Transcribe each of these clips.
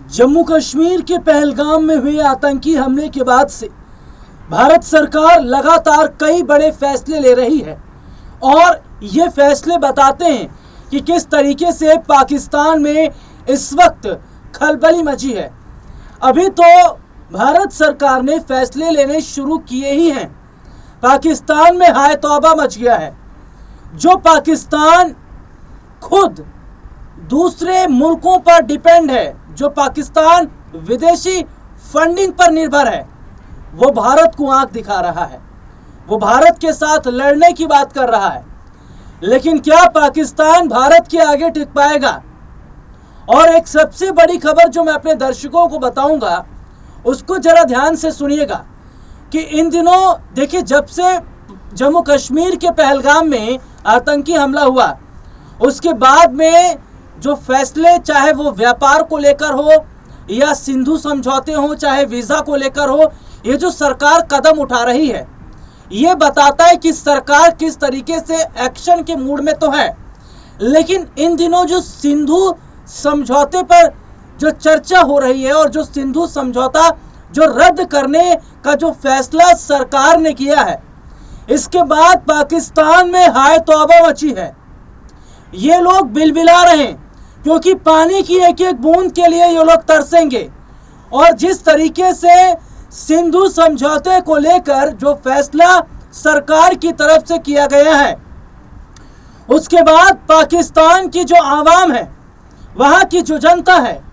जम्मू कश्मीर के पहलगाम में हुए आतंकी हमले के बाद से भारत सरकार लगातार कई बड़े फैसले ले रही है और ये फैसले बताते हैं कि किस तरीके से पाकिस्तान में इस वक्त खलबली मची है। अभी तो भारत सरकार ने फैसले लेने शुरू किए ही हैं। पाकिस्तान में हाय तौबा मच गया है। जो पाकिस्तान खुद दूसरे मुल्कों पर डिपेंड है, जो पाकिस्तान विदेशी फंडिंग पर निर्भर है, वो भारत को आंख दिखा रहा है, वो भारत के साथ लड़ने की बात कर रहा है। लेकिन क्या पाकिस्तान भारत के आगे टिक पाएगा? और एक सबसे बड़ी खबर जो मैं अपने दर्शकों को बताऊंगा, उसको जरा ध्यान से सुनिएगा कि इन दिनों देखिए, जब से जम्मू कश्मीर के पहलगाम में आतंकी हमला हुआ, उसके बाद में जो फैसले, चाहे वो व्यापार को लेकर हो या सिंधु समझौते हो, चाहे वीज़ा को लेकर हो, ये जो सरकार कदम उठा रही है, ये बताता है कि सरकार किस तरीके से एक्शन के मूड में तो है। लेकिन इन दिनों जो सिंधु समझौते पर जो चर्चा हो रही है और जो सिंधु समझौता जो रद्द करने का जो फैसला सरकार ने किया है, इसके बाद पाकिस्तान में हाय तौबा मची है। ये लोग बिलबिला रहे हैं क्योंकि पानी की एक एक बूंद के लिए ये लोग तरसेंगे। और जिस तरीके से सिंधु समझौते को लेकर जो फैसला सरकार की तरफ से किया गया है, उसके बाद पाकिस्तान की जो आवाम है, वहां की जो जनता है,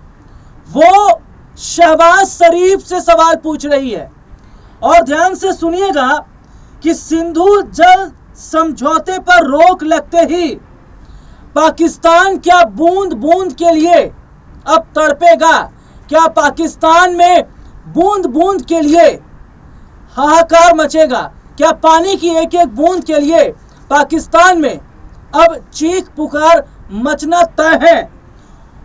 वो शहबाज शरीफ से सवाल पूछ रही है। और ध्यान से सुनिएगा कि सिंधु जल समझौते पर रोक लगते ही पाकिस्तान क्या बूंद बूंद के लिए अब तड़पेगा? क्या पाकिस्तान में बूंद बूंद के लिए हाहाकार मचेगा? क्या पानी की एक एक बूंद के लिए पाकिस्तान में अब चीख पुकार मचना तय है?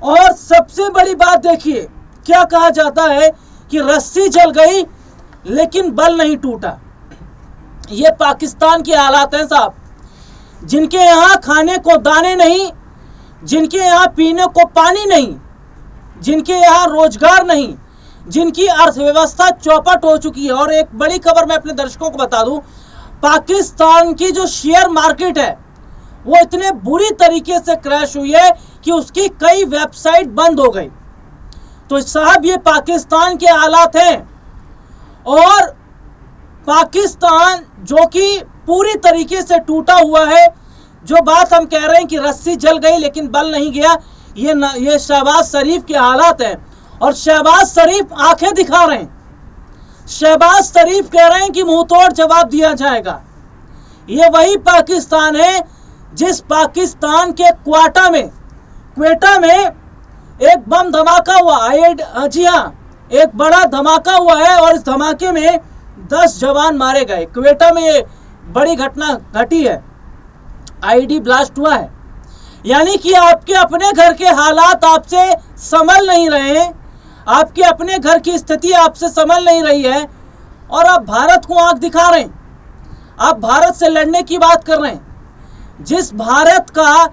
और सबसे बड़ी बात देखिए, क्या कहा जाता है कि रस्सी जल गई लेकिन बल नहीं टूटा। ये पाकिस्तान के हालात हैं साहब, जिनके यहाँ खाने को दाने नहीं, जिनके यहाँ पीने को पानी नहीं, जिनके यहाँ रोजगार नहीं, जिनकी अर्थव्यवस्था चौपट हो चुकी है। और एक बड़ी खबर मैं अपने दर्शकों को बता दूं, पाकिस्तान की जो शेयर मार्केट है, वो इतने बुरी तरीके से क्रैश हुई है कि उसकी कई वेबसाइट बंद हो गई। तो साहब, ये पाकिस्तान के हालात हैं। और पाकिस्तान जो कि पूरी तरीके से टूटा हुआ है, जो बात हम कह रहे हैं कि रस्सी जल गई लेकिन बल नहीं गया, ये शहबाज शरीफ के हालात हैं। और शहबाज शरीफ आंखें दिखा रहे हैं। शहबाज शरीफ कह रहे हैं कि मुंह तोड़ जवाब दिया जाएगा। ये वही पाकिस्तान है जिस पाकिस्तान के क्वेटा में एक बम धमाका हुआ। जी हाँ, एक बड़ा धमाका हुआ है और इस धमाके में 10 जवान मारे गए। क्वेटा में ये बड़ी घटना घटी है, आईडी ब्लास्ट हुआ है। यानी कि आपके अपने घर के हालात आपसे संभल नहीं रहे हैं, आपके अपने घर की स्थिति आपसे संभल नहीं रही है और आप भारत को आंख दिखा रहे हैं। आप भारत से लड़ने की बात कर रहे हैं। जिस भारत का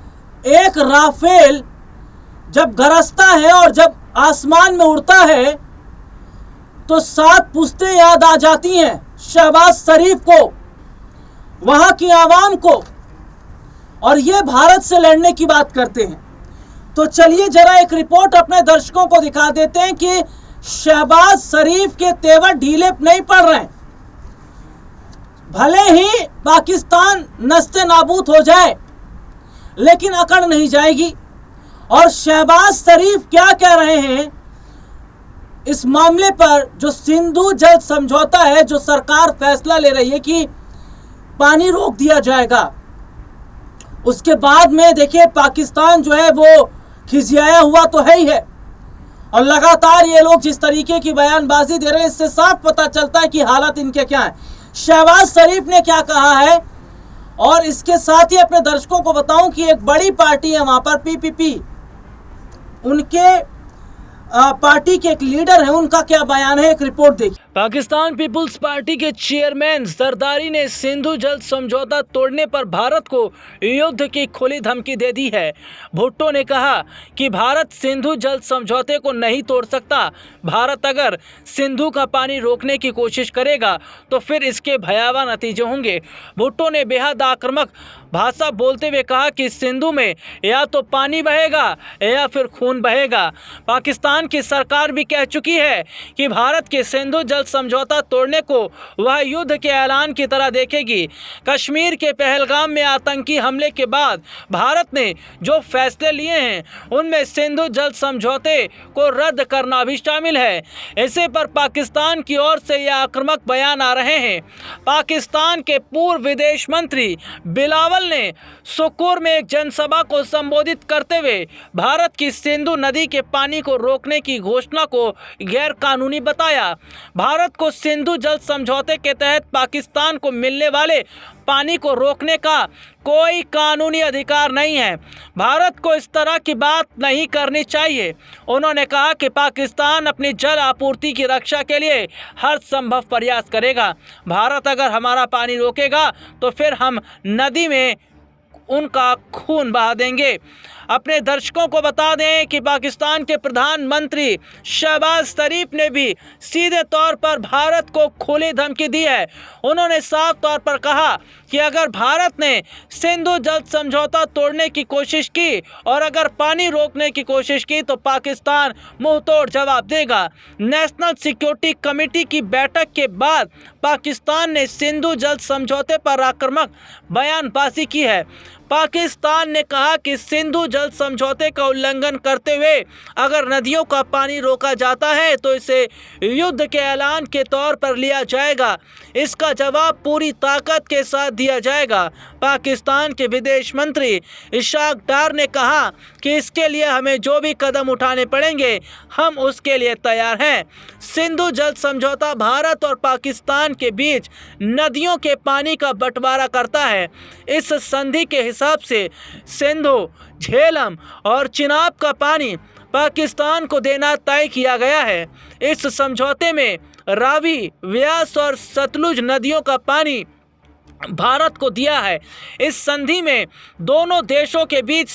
एक राफेल जब गरजता है और जब आसमान में उड़ता है तो 7 पुश्तें याद आ जाती हैं शहबाज शरीफ को, वहां की आवाम को। और ये भारत से लड़ने की बात करते हैं। तो चलिए जरा एक रिपोर्ट अपने दर्शकों को दिखा देते हैं कि शहबाज शरीफ के तेवर ढीले नहीं पड़ रहे हैं। भले ही पाकिस्तान नस्ते नाबूद हो जाए, लेकिन अकड़ नहीं जाएगी। और शहबाज शरीफ क्या कह रहे हैं इस मामले पर, जो सिंधु जल समझौता है, जो सरकार फैसला ले रही है कि पानी रोक दिया जाएगा, उसके बाद में देखिए पाकिस्तान जो है वो खिसियाया हुआ तो है ही है। और लगातार ये लोग जिस तरीके की बयानबाजी दे रहे हैं, इससे साफ पता चलता है कि हालात इनके क्या हैं। शहबाज शरीफ ने क्या कहा है, और इसके साथ ही अपने दर्शकों को बताऊं कि एक बड़ी पार्टी है वहां पर, पीपीपी, उनके पार्टी के एक लीडर है, उनका क्या बयान है, एक रिपोर्ट देखिए। पाकिस्तान पीपुल्स पार्टी के चेयरमैन जरदारी ने सिंधु जल समझौता तोड़ने पर भारत को युद्ध की खुली धमकी दे दी है। भुट्टो ने कहा कि भारत सिंधु जल समझौते को नहीं तोड़ सकता। भारत अगर सिंधु का पानी रोकने की कोशिश करेगा तो फिर इसके भयावह नतीजे होंगे। भुट्टो ने बेहद आक्रामक भाषा बोलते हुए कहा कि सिंधु में या तो पानी बहेगा या फिर खून बहेगा। पाकिस्तान की सरकार भी कह चुकी है कि भारत के सिंधु जल समझौता तोड़ने को वह युद्ध के ऐलान की तरह देखेगी। कश्मीर के पहलगाम में आतंकी हमले के बाद भारत ने जो फैसले लिए हैं उनमें सिंधु जल समझौते को रद्द करना भी शामिल है। इसे पर पाकिस्तान की ओर से यह आक्रामक बयान आ रहे हैं। पाकिस्तान के पूर्व विदेश मंत्री बिलावल ने सुकूर में एक जनसभा को संबोधित करते हुए भारत की सिंधु नदी के पानी को रोकने की घोषणा को गैर कानूनी बताया। भारत को सिंधु जल समझौते के तहत पाकिस्तान को मिलने वाले पानी को रोकने का कोई कानूनी अधिकार नहीं है। भारत को इस तरह की बात नहीं करनी चाहिए। उन्होंने कहा कि पाकिस्तान अपनी जल आपूर्ति की रक्षा के लिए हर संभव प्रयास करेगा। भारत अगर हमारा पानी रोकेगा तो फिर हम नदी में उनका खून बहा देंगे। अपने दर्शकों को बता दें कि पाकिस्तान के प्रधानमंत्री शहबाज शरीफ ने भी सीधे तौर पर भारत को खुली धमकी दी है। उन्होंने साफ तौर पर कहा कि अगर भारत ने सिंधु जल समझौता तोड़ने की कोशिश की और अगर पानी रोकने की कोशिश की तो पाकिस्तान मुंहतोड़ जवाब देगा। नेशनल सिक्योरिटी कमेटी की बैठक के बाद पाकिस्तान ने सिंधु जल समझौते पर आक्रामक बयानबाजी की है। पाकिस्तान ने कहा कि सिंधु जल समझौते का उल्लंघन करते हुए अगर नदियों का पानी रोका जाता है तो इसे युद्ध के ऐलान के तौर पर लिया जाएगा। इसका जवाब पूरी ताकत के साथ दिया जाएगा। पाकिस्तान के विदेश मंत्री इशाक डार ने कहा कि इसके लिए हमें जो भी कदम उठाने पड़ेंगे हम उसके लिए तैयार हैं। सिंधु जल समझौता भारत और पाकिस्तान के बीच नदियों के पानी का बंटवारा करता है। इस संधि के हिसाब से सिंधु, झेलम और चिनाब का पानी पाकिस्तान को देना तय किया गया है। इस समझौते में रावी, व्यास और सतलुज नदियों का पानी भारत को दिया है। इस संधि में दोनों देशों के बीच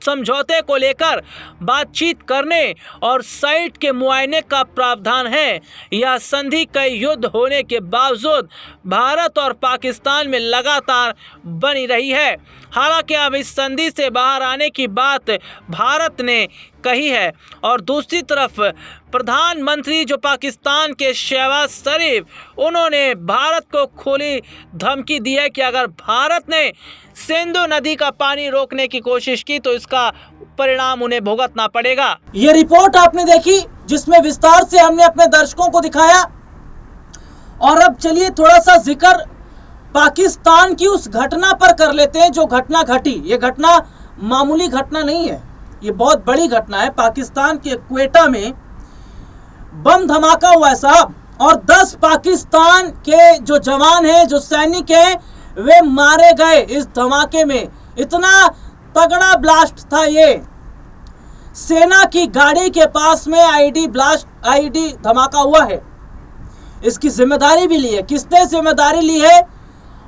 समझौते को लेकर बातचीत करने और साइट के मुआयने का प्रावधान है। यह संधि कई युद्ध होने के बावजूद भारत और पाकिस्तान में लगातार बनी रही है। हालांकि अब इस संधि से बाहर आने की बात भारत ने कही है और दूसरी तरफ प्रधानमंत्री जो पाकिस्तान के शहबाज शरीफ, उन्होंने भारत को खुली धमकी दी है कि अगर भारत ने सिंधु नदी का पानी रोकने की कोशिश की तो इसका परिणाम उन्हें भुगतना पड़ेगा। ये रिपोर्ट आपने देखी जिसमें विस्तार से हमने अपने दर्शकों को दिखाया। और अब चलिए थोड़ा सा जिक्र पाकिस्तान की उस घटना पर कर लेते हैं जो घटना घटी। ये घटना मामूली घटना नहीं है, ये बहुत बड़ी घटना है। पाकिस्तान के क्वेटा में बम धमाका हुआ है साहब, और 10 पाकिस्तान के जो जवान हैं, जो सैनिक हैं, वे मारे गए इस धमाके में। इतना तगड़ा ब्लास्ट था ये। सेना की गाड़ी के पास में आईडी धमाका हुआ है। इसकी जिम्मेदारी भी ली है। किसने जिम्मेदारी ली है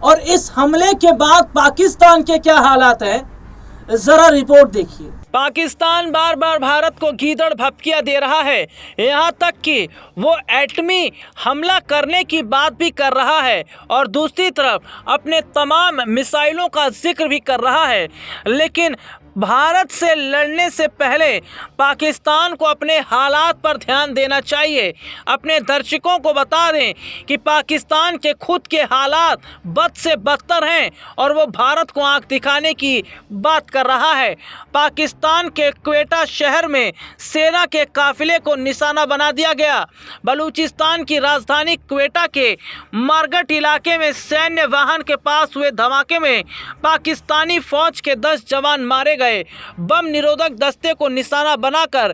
और इस हमले के बाद पाकिस्तान के क्या हालात हैं, जरा रिपोर्ट देखिए। पाकिस्तान बार बार भारत को गीदड़ भपकियां दे रहा है, यहाँ तक कि वो एटमी हमला करने की बात भी कर रहा है और दूसरी तरफ अपने तमाम मिसाइलों का जिक्र भी कर रहा है। लेकिन भारत से लड़ने से पहले पाकिस्तान को अपने हालात पर ध्यान देना चाहिए। अपने दर्शकों को बता दें कि पाकिस्तान के खुद के हालात बद से बदतर हैं और वो भारत को आंख दिखाने की बात कर रहा है। पाकिस्तान के क्वेटा शहर में सेना के काफिले को निशाना बना दिया गया। बलूचिस्तान की राजधानी क्वेटा के मारगट इलाके में सैन्य वाहन के पास हुए धमाके में पाकिस्तानी फौज के 10 जवान मारे गए बम निरोधक दस्ते को निशाना बनाकर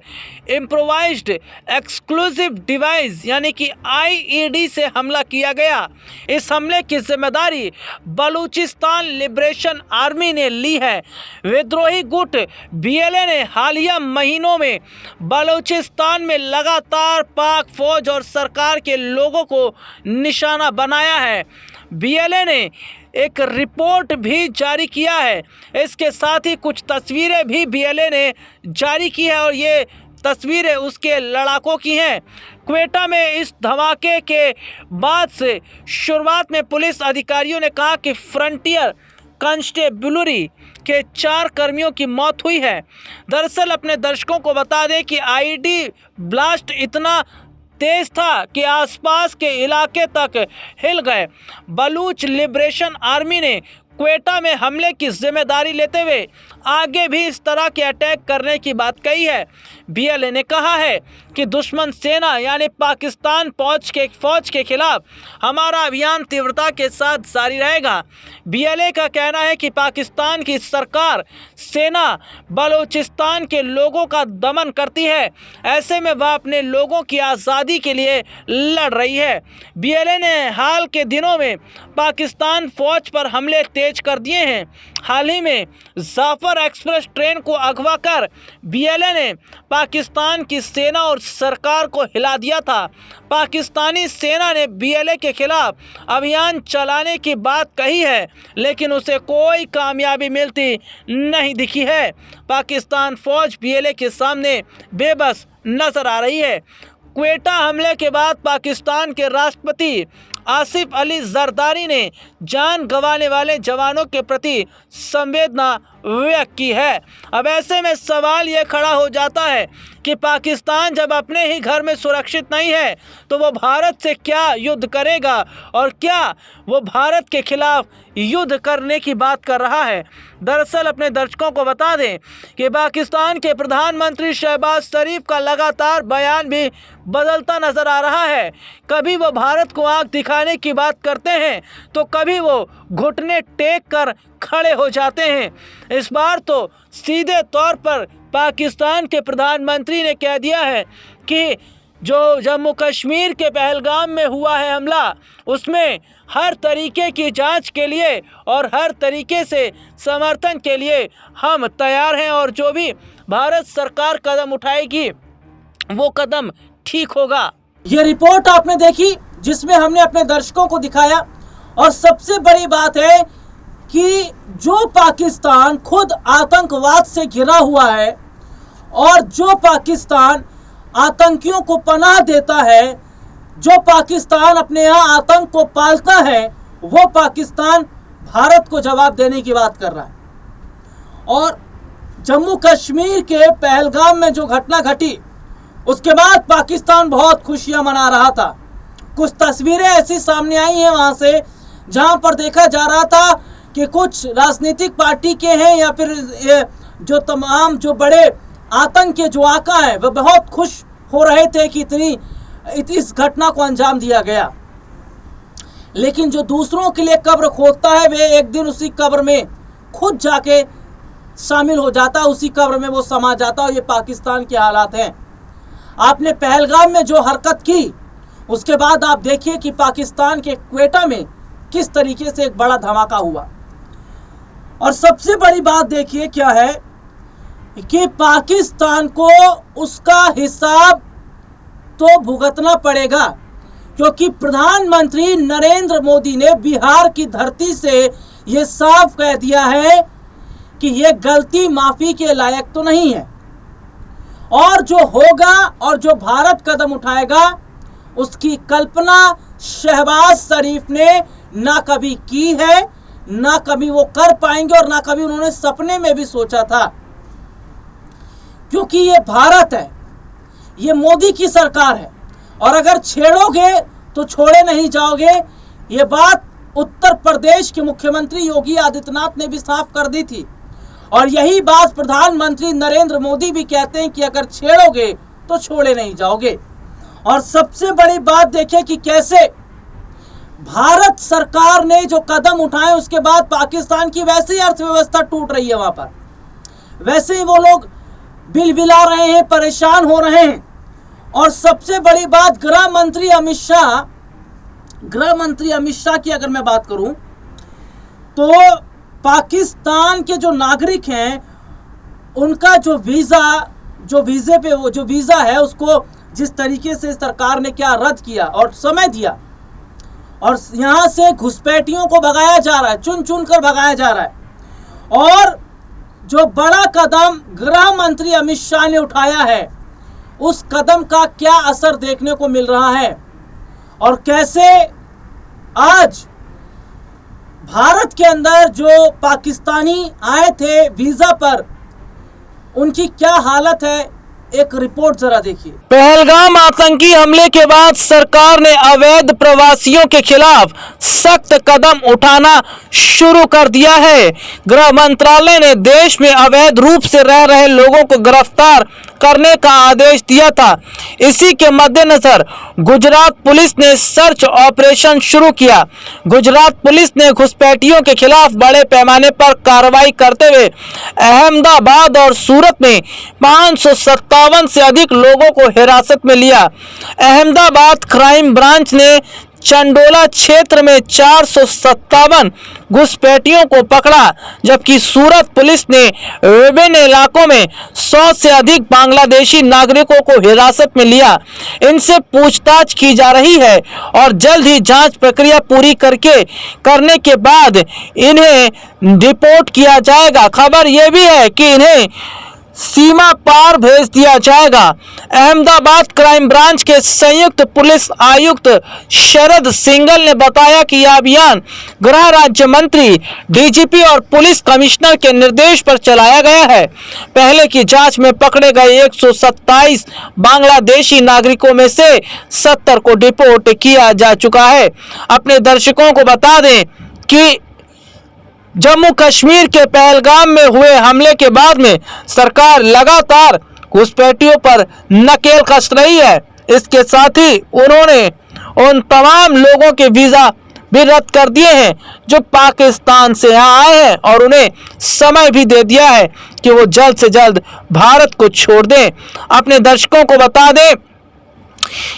इम्प्रोवाइज्ड एक्सप्लोसिव डिवाइस यानी कि आईईडी से हमला किया गया। इस हमले की जिम्मेदारी बलूचिस्तान लिबरेशन आर्मी ने ली है। विद्रोही गुट बीएलए ने हालिया महीनों में बलूचिस्तान में लगातार पाक फौज और सरकार के लोगों को निशाना बनाया है। बीएलए ने एक रिपोर्ट भी जारी किया है। इसके साथ ही कुछ तस्वीरें भी बीएलए ने जारी की है और ये तस्वीरें उसके लड़ाकों की हैं। क्वेटा में इस धमाके के बाद से शुरुआत में पुलिस अधिकारियों ने कहा कि फ्रंटियर कांस्टेबुलरी के 4 कर्मियों की मौत हुई है। दरअसल अपने दर्शकों को बता दें कि आईडी ब्लास्ट इतना तेज था कि आसपास के इलाके तक हिल गए। बलूच लिबरेशन आर्मी ने क्वेटा में हमले की जिम्मेदारी लेते हुए आगे भी इस तरह के अटैक करने की बात कही है। बीएलए ने कहा है कि दुश्मन सेना यानी पाकिस्तान फौज के खिलाफ हमारा अभियान तीव्रता के साथ जारी रहेगा। बीएलए का कहना है कि पाकिस्तान की सरकार सेना बलूचिस्तान के लोगों का दमन करती है, ऐसे में वह अपने लोगों की आज़ादी के लिए लड़ रही है। बीएलए ने हाल के दिनों में पाकिस्तान फौज पर हमले तेज कर दिए हैं। हाल ही में जाफर एक्सप्रेस ट्रेन को अगवा कर बीएलए ने पाकिस्तान की सेना और सरकार को हिला दिया था। पाकिस्तानी सेना ने बीएलए के खिलाफ अभियान चलाने की बात कही है, लेकिन उसे कोई कामयाबी मिलती नहीं दिखी है। पाकिस्तान फौज बीएलए के सामने बेबस नजर आ रही है। क्वेटा हमले के बाद पाकिस्तान के राष्ट्रपति आसिफ अली जरदारी ने जान गंवाने वाले जवानों के प्रति संवेदना व्यक्त की है। अब ऐसे में सवाल ये खड़ा हो जाता है कि पाकिस्तान जब अपने ही घर में सुरक्षित नहीं है तो वो भारत से क्या युद्ध करेगा और क्या वो भारत के खिलाफ युद्ध करने की बात कर रहा है। दरअसल अपने दर्शकों को बता दें कि पाकिस्तान के प्रधानमंत्री शहबाज शरीफ का लगातार बयान भी बदलता नजर आ रहा है। कभी वो भारत को आंख दिखाने की बात करते हैं तो कभी वो घुटने टेक कर खड़े हो जाते हैं। इस बार तो सीधे तौर पर पाकिस्तान के प्रधानमंत्री ने कह दिया है कि जो जम्मू कश्मीर के पहलगाम में हुआ है हमला, उसमें हर तरीके की जांच के लिए और हर तरीके से समर्थन के लिए हम तैयार हैं और जो भी भारत सरकार कदम उठाएगी वो कदम ठीक होगा। ये रिपोर्ट आपने देखी जिसमें हमने अपने दर्शकों को दिखाया, और सबसे बड़ी बात है कि जो पाकिस्तान खुद आतंकवाद से घिरा हुआ है और जो पाकिस्तान आतंकियों को पनाह देता है, जो पाकिस्तान अपने यहाँ आतंक को पालता है, वो पाकिस्तान भारत को जवाब देने की बात कर रहा है। और जम्मू कश्मीर के पहलगाम में जो घटना घटी उसके बाद पाकिस्तान बहुत खुशियां मना रहा था। कुछ तस्वीरें ऐसी सामने आई हैं वहां से जहां पर देखा जा रहा था कि कुछ राजनीतिक पार्टी के हैं या फिर जो तमाम जो बड़े आतंक के जो आका हैं वह बहुत खुश हो रहे थे कि इस घटना को अंजाम दिया गया। लेकिन जो दूसरों के लिए कब्र खोदता है वे एक दिन उसी कब्र में खुद जाके शामिल हो जाता है, उसी कब्र में वो समा जाता है। और ये पाकिस्तान के हालात हैं। आपने पहलगाम में जो हरकत की उसके बाद आप देखिए कि पाकिस्तान के क्वेटा में किस तरीके से एक बड़ा धमाका हुआ। और सबसे बड़ी बात देखिए क्या है कि पाकिस्तान को उसका हिसाब तो भुगतना पड़ेगा, क्योंकि प्रधानमंत्री नरेंद्र मोदी ने बिहार की धरती से ये साफ कह दिया है कि ये गलती माफी के लायक तो नहीं है। और जो होगा और जो भारत कदम उठाएगा उसकी कल्पना शहबाज शरीफ ने ना कभी की है, ना कभी वो कर पाएंगे और ना कभी उन्होंने सपने में भी सोचा था। क्योंकि ये भारत है, ये मोदी की सरकार है और अगर छेड़ोगे तो छोड़े नहीं जाओगे। ये बात उत्तर प्रदेश के मुख्यमंत्री योगी आदित्यनाथ ने भी साफ कर दी थी और यही बात प्रधानमंत्री नरेंद्र मोदी भी कहते हैं कि अगर छेड़ोगे तो छोड़े नहीं जाओगे। और सबसे बड़ी बात देखिए कि कैसे भारत सरकार ने जो कदम उठाए उसके बाद पाकिस्तान की वैसे ही अर्थव्यवस्था टूट रही है। वहां पर वैसे ही वो लोग बिलबिला रहे हैं, परेशान हो रहे हैं। और सबसे बड़ी बात, गृह मंत्री अमित शाह की अगर मैं बात करूं तो पाकिस्तान के जो नागरिक हैं उनका जो वीज़ा है उसको जिस तरीके से सरकार ने क्या रद्द किया और समय दिया, और यहाँ से घुसपैठियों को भगाया जा रहा है, चुन चुन कर भगाया जा रहा है। और जो बड़ा कदम गृह मंत्री अमित शाह ने उठाया है, उस कदम का क्या असर देखने को मिल रहा है और कैसे आज भारत के अंदर जो पाकिस्तानी आए थे वीजा पर, उनकी क्या हालत है, एक रिपोर्ट जरा देखिए। पहलगाम आतंकी हमले के बाद सरकार ने अवैध प्रवासियों के खिलाफ सख्त कदम उठाना शुरू कर दिया है। गृह मंत्रालय ने देश में अवैध रूप से रह रहे लोगों को गिरफ्तार करने का आदेश दिया था। इसी के मद्देनजर गुजरात पुलिस ने सर्च ऑपरेशन शुरू किया। गुजरात पुलिस ने घुसपैठियों के खिलाफ बड़े पैमाने पर कार्रवाई करते हुए अहमदाबाद और सूरत में 557 से अधिक लोगों को हिरासत में लिया। अहमदाबाद क्राइम ब्रांच ने चंडोला क्षेत्र में 457 घुसपैठियों को पकड़ा, जबकि सूरत पुलिस ने विभिन्न इलाकों में 100 से अधिक बांग्लादेशी नागरिकों को हिरासत में लिया। इनसे पूछताछ की जा रही है और जल्द ही जांच प्रक्रिया पूरी करने के बाद इन्हें डिपोर्ट किया जाएगा। खबर यह भी है कि इन्हें सीमा पार भेज दिया जाएगा। अहमदाबाद क्राइम ब्रांच के संयुक्त पुलिस आयुक्त शरद सिंघल ने बताया कि यह अभियान गृह राज्य मंत्री, डीजीपी और पुलिस कमिश्नर के निर्देश पर चलाया गया है। पहले की जांच में पकड़े गए 127 बांग्लादेशी नागरिकों में से 70 को डिपोर्ट किया जा चुका है। अपने दर्शकों को बता दें कि जम्मू कश्मीर के पहलगाम में हुए हमले के बाद में सरकार लगातार घुसपैठियों पर नकेल कस रही है। इसके साथ ही उन्होंने उन तमाम लोगों के वीज़ा भी रद्द कर दिए हैं जो पाकिस्तान से यहाँ आए हैं, और उन्हें समय भी दे दिया है कि वो जल्द से जल्द भारत को छोड़ दें। अपने दर्शकों को बता दें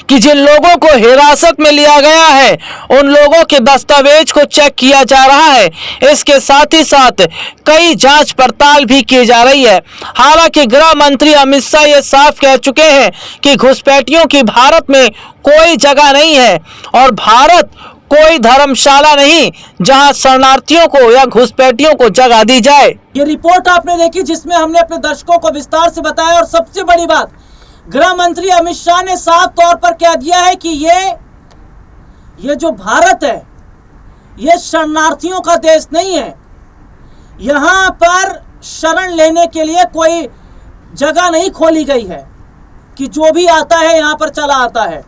कि जिन लोगों को हिरासत में लिया गया है उन लोगों के दस्तावेज को चेक किया जा रहा है। इसके साथ ही साथ कई जांच पड़ताल भी की जा रही है। हालांकि गृह मंत्री अमित शाह ये साफ कह चुके हैं कि घुसपैठियों की भारत में कोई जगह नहीं है और भारत कोई धर्मशाला नहीं जहां शरणार्थियों को या घुसपैठियों को जगह दी जाए। ये रिपोर्ट आपने देखी जिसमें हमने अपने दर्शकों को विस्तार से बताया, और सबसे बड़ी बात, गृह मंत्री अमित शाह ने साफ तौर पर कह दिया है कि ये जो भारत है ये शरणार्थियों का देश नहीं है। यहाँ पर शरण लेने के लिए कोई जगह नहीं खोली गई है कि जो भी आता है यहाँ पर चला आता है।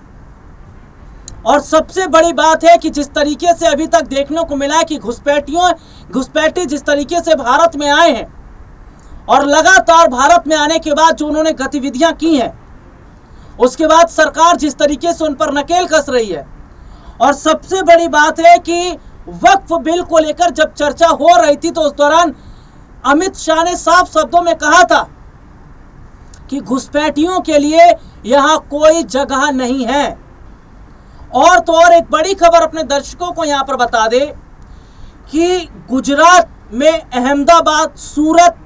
और सबसे बड़ी बात है कि जिस तरीके से अभी तक देखने को मिला है कि घुसपैठी जिस तरीके से भारत में आए हैं और लगातार भारत में आने के बाद जो उन्होंने गतिविधियां की हैं, उसके बाद सरकार जिस तरीके से उन पर नकेल कस रही है। और सबसे बड़ी बात है कि वक्फ बिल को लेकर जब चर्चा हो रही थी तो उस दौरान अमित शाह ने साफ शब्दों में कहा था कि घुसपैठियों के लिए यहां कोई जगह नहीं है। और तो और एक बड़ी खबर अपने दर्शकों को यहां पर बता दे कि गुजरात में अहमदाबाद, सूरत,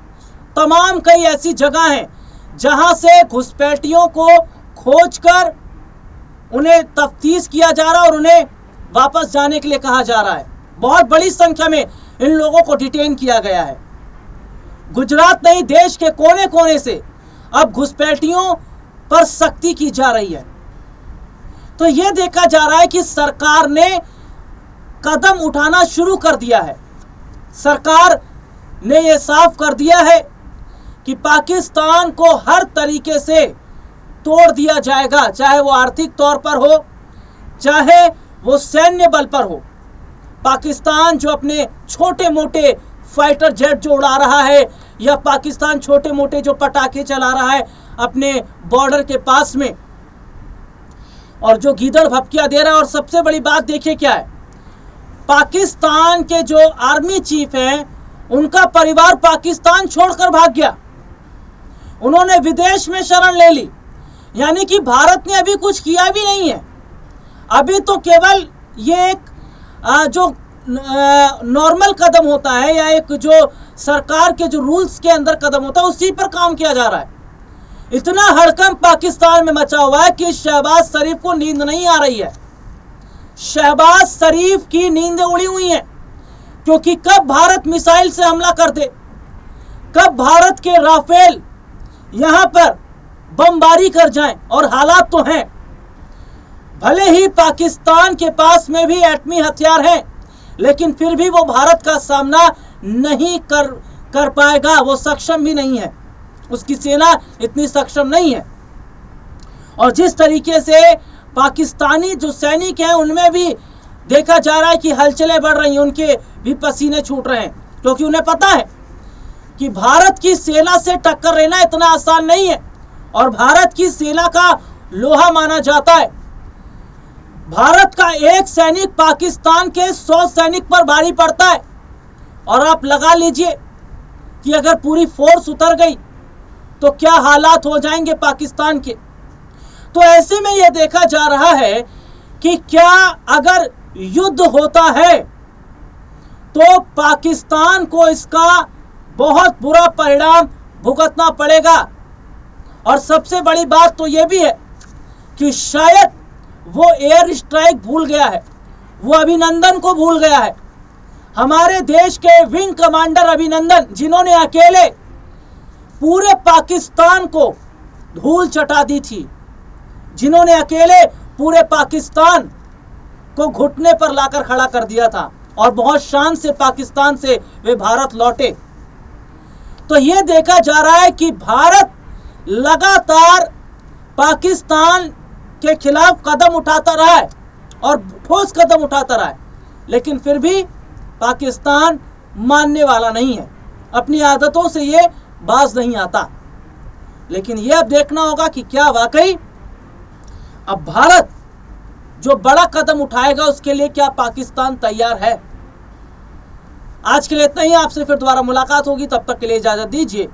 तमाम कई ऐसी जगह हैं जहां से घुसपैठियों को खोजकर उन्हें तफ्तीश किया जा रहा है और उन्हें वापस जाने के लिए कहा जा रहा है। बहुत बड़ी संख्या में इन लोगों को डिटेन किया गया है। गुजरात नहीं, देश के कोने कोने से अब घुसपैठियों पर सख्ती की जा रही है। तो यह देखा जा रहा है कि सरकार ने कदम उठाना शुरू कर दिया है। सरकार ने यह साफ कर दिया है कि पाकिस्तान को हर तरीके से तोड़ दिया जाएगा, चाहे वो आर्थिक तौर पर हो, चाहे वो सैन्य बल पर हो। पाकिस्तान जो अपने छोटे मोटे फाइटर जेट जो उड़ा रहा है, या पाकिस्तान छोटे मोटे जो पटाखे चला रहा है अपने बॉर्डर के पास में, और जो गीदड़ भपकियां दे रहा है। और सबसे बड़ी बात देखिए क्या है, पाकिस्तान के जो आर्मी चीफ हैं उनका परिवार पाकिस्तान छोड़कर भाग गया। उन्होंने विदेश में शरण ले ली। यानी कि भारत ने अभी कुछ किया भी नहीं है, अभी तो केवल ये एक जो नॉर्मल कदम होता है या एक जो सरकार के जो रूल्स के अंदर कदम होता है उसी पर काम किया जा रहा है। इतना हड़कंप पाकिस्तान में मचा हुआ है कि शहबाज शरीफ को नींद नहीं आ रही है। शहबाज शरीफ की नींदें उड़ी हुई हैं, क्योंकि कब भारत मिसाइल से हमला कर दे, कब भारत के राफेल यहां पर बमबारी कर जाएं। और हालात तो हैं, भले ही पाकिस्तान के पास में भी एटमी हथियार हैं, लेकिन फिर भी वो भारत का सामना नहीं कर पाएगा, वो सक्षम भी नहीं है, उसकी सेना इतनी सक्षम नहीं है। और जिस तरीके से पाकिस्तानी जो सैनिक हैं उनमें भी देखा जा रहा है कि हलचलें बढ़ रही हैं, उनके भी पसीने छूट रहे हैं, क्योंकि उन्हें पता है कि भारत की सेना से टक्कर लेना इतना आसान नहीं है। और भारत की सेना का लोहा माना जाता है। भारत का एक सैनिक पाकिस्तान के 100 सैनिक पर भारी पड़ता है। और आप लगा लीजिए कि अगर पूरी फोर्स उतर गई तो क्या हालात हो जाएंगे पाकिस्तान के। तो ऐसे में यह देखा जा रहा है कि क्या अगर युद्ध होता है तो पाकिस्तान को इसका बहुत बुरा परिणाम भुगतना पड़ेगा। और सबसे बड़ी बात तो यह भी है कि शायद वो एयर स्ट्राइक भूल गया है, वो अभिनंदन को भूल गया है। हमारे देश के विंग कमांडर अभिनंदन, जिन्होंने अकेले पूरे पाकिस्तान को धूल चटा दी थी, जिन्होंने अकेले पूरे पाकिस्तान को घुटने पर लाकर खड़ा कर दिया था और बहुत शान से पाकिस्तान से वे भारत लौटे। तो यह देखा जा रहा है कि भारत लगातार पाकिस्तान के खिलाफ कदम उठाता रहा है और ठोस कदम उठाता रहा है, लेकिन फिर भी पाकिस्तान मानने वाला नहीं है, अपनी आदतों से ये बाज नहीं आता। लेकिन यह अब देखना होगा कि क्या वाकई अब भारत जो बड़ा कदम उठाएगा उसके लिए क्या पाकिस्तान तैयार है। आज के लिए इतना ही, आपसे फिर दोबारा मुलाकात होगी, तब तक के लिए इजाजत दीजिए।